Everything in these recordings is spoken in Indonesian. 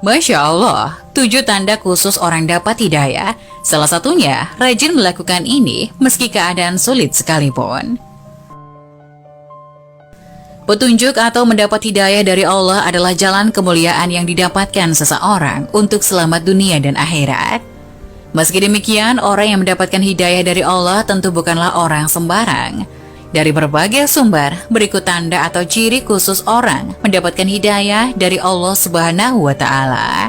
Masya Allah, 7 tanda khusus orang dapat hidayah. Salah satunya, rajin melakukan ini meski keadaan sulit sekalipun. Petunjuk atau mendapat hidayah dari Allah adalah jalan kemuliaan yang didapatkan seseorang untuk selamat dunia dan akhirat. Meski demikian, orang yang mendapatkan hidayah dari Allah tentu bukanlah orang sembarang. Dari berbagai sumber, berikut tanda atau ciri khusus orang mendapatkan hidayah dari Allah Subhanahu wa Ta'ala.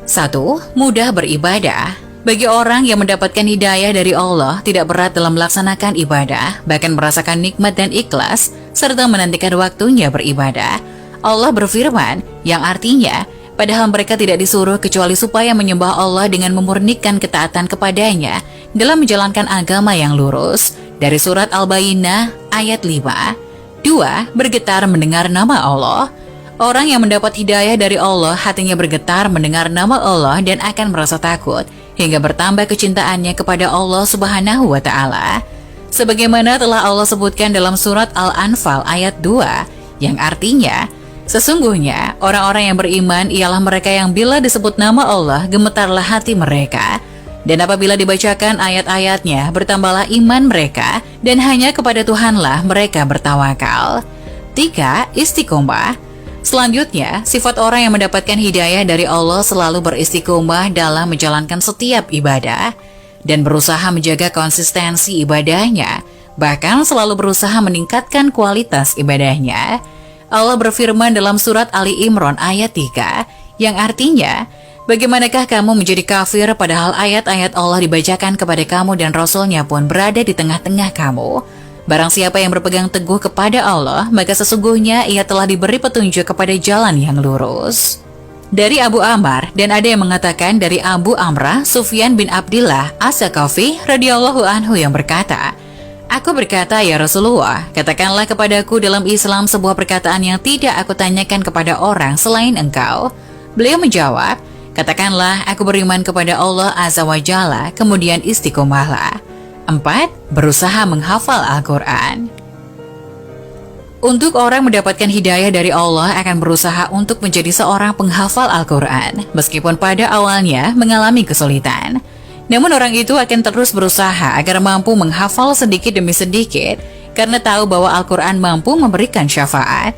1. Mudah beribadah. Bagi orang yang mendapatkan hidayah dari Allah, tidak berat dalam melaksanakan ibadah, bahkan merasakan nikmat dan ikhlas, serta menantikan waktunya beribadah. Allah berfirman, yang artinya, padahal mereka tidak disuruh kecuali supaya menyembah Allah dengan memurnikan ketaatan kepadanya dalam menjalankan agama yang lurus. Dari surat Al-Bayyinah ayat 5. 2. Bergetar mendengar nama Allah. Orang yang mendapat hidayah dari Allah, hatinya bergetar mendengar nama Allah dan akan merasa takut, hingga bertambah kecintaannya kepada Allah Subhanahu wa Ta'ala. Sebagaimana telah Allah sebutkan dalam surat Al-Anfal ayat 2, yang artinya, sesungguhnya orang-orang yang beriman ialah mereka yang bila disebut nama Allah, gemetarlah hati mereka. Dan apabila dibacakan ayat-ayatnya, bertambahlah iman mereka, dan hanya kepada Tuhanlah mereka bertawakal. 3. Istiqomah. Selanjutnya, sifat orang yang mendapatkan hidayah dari Allah selalu beristiqomah dalam menjalankan setiap ibadah, dan berusaha menjaga konsistensi ibadahnya, bahkan selalu berusaha meningkatkan kualitas ibadahnya. Allah berfirman dalam surat Ali Imran ayat 3, yang artinya, bagaimanakah kamu menjadi kafir padahal ayat-ayat Allah dibacakan kepada kamu dan Rasul-Nya pun berada di tengah-tengah kamu? Barang siapa yang berpegang teguh kepada Allah, maka sesungguhnya ia telah diberi petunjuk kepada jalan yang lurus. Dari Abu Ammar, dan ada yang mengatakan dari Abu Amrah, Sufyan bin Abdillah As-Saqafi radhiyallahu anhu yang berkata, Aku berkata, ya Rasulullah, katakanlah kepadaku dalam Islam sebuah perkataan yang tidak aku tanyakan kepada orang selain engkau. Beliau menjawab, katakanlah, aku beriman kepada Allah Azza wa Jalla, kemudian istiqomahlah. 4. Berusaha menghafal Al-Quran. Untuk orang mendapatkan hidayah dari Allah akan berusaha untuk menjadi seorang penghafal Al-Quran, meskipun pada awalnya mengalami kesulitan. Namun orang itu akan terus berusaha agar mampu menghafal sedikit demi sedikit, karena tahu bahwa Al-Quran mampu memberikan syafaat.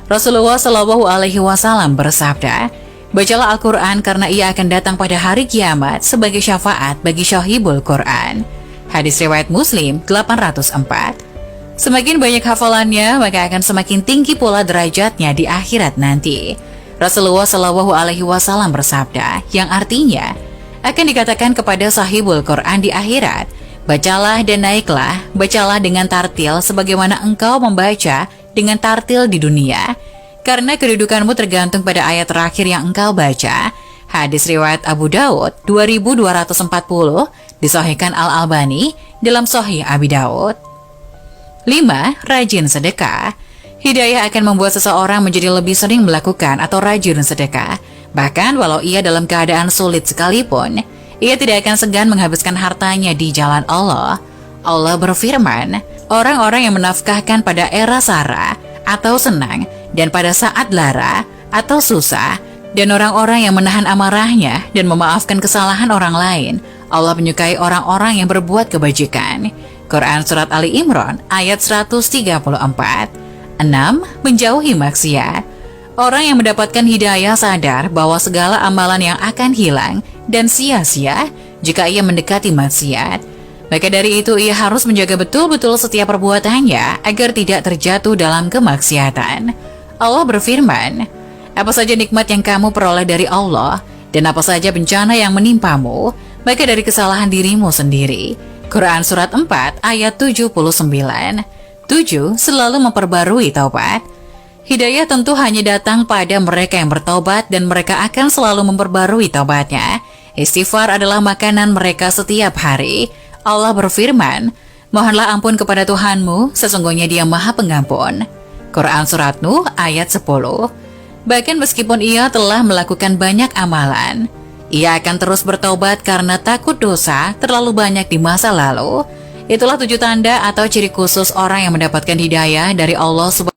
Rasulullah SAW bersabda, bacalah Al-Quran karena ia akan datang pada hari kiamat sebagai syafaat bagi syahibul Quran. Hadis riwayat Muslim 804. Semakin banyak hafalannya, maka akan semakin tinggi pula derajatnya di akhirat nanti. Rasulullah SAW bersabda, yang artinya akan dikatakan kepada sahibul Quran di akhirat, bacalah dan naiklah, bacalah dengan tartil sebagaimana engkau membaca dengan tartil di dunia, karena kedudukanmu tergantung pada ayat terakhir yang engkau baca. Hadis riwayat Abu Dawud 2240, disahihkan Al-Albani dalam Sahih Abi Dawud. 5. Rajin sedekah. Hidayah akan membuat seseorang menjadi lebih sering melakukan atau rajin sedekah. Bahkan walau ia dalam keadaan sulit sekalipun, ia tidak akan segan menghabiskan hartanya di jalan Allah. Allah berfirman, orang-orang yang menafkahkan pada era sara atau senang, dan pada saat lara atau susah, dan orang-orang yang menahan amarahnya dan memaafkan kesalahan orang lain, Allah menyukai orang-orang yang berbuat kebajikan. Quran Surat Ali Imran ayat 134. 6. Menjauhi maksiat. Orang yang mendapatkan hidayah sadar bahwa segala amalan yang akan hilang dan sia-sia jika ia mendekati maksiat. Maka dari itu ia harus menjaga betul-betul setiap perbuatannya agar tidak terjatuh dalam kemaksiatan. Allah berfirman, apa saja nikmat yang kamu peroleh dari Allah, dan apa saja bencana yang menimpamu, maka dari kesalahan dirimu sendiri. Quran Surat 4 ayat 79. 7. Selalu memperbarui taubat. Hidayah tentu hanya datang pada mereka yang bertaubat, dan mereka akan selalu memperbarui taubatnya. Istighfar adalah makanan mereka setiap hari. Allah berfirman, mohonlah ampun kepada Tuhanmu, sesungguhnya Dia Maha Pengampun. Quran Surat Nuh ayat 10. Bahkan meskipun ia telah melakukan banyak amalan, ia akan terus bertobat karena takut dosa terlalu banyak di masa lalu. Itulah 7 tanda atau ciri khusus orang yang mendapatkan hidayah dari Allah Subhanahu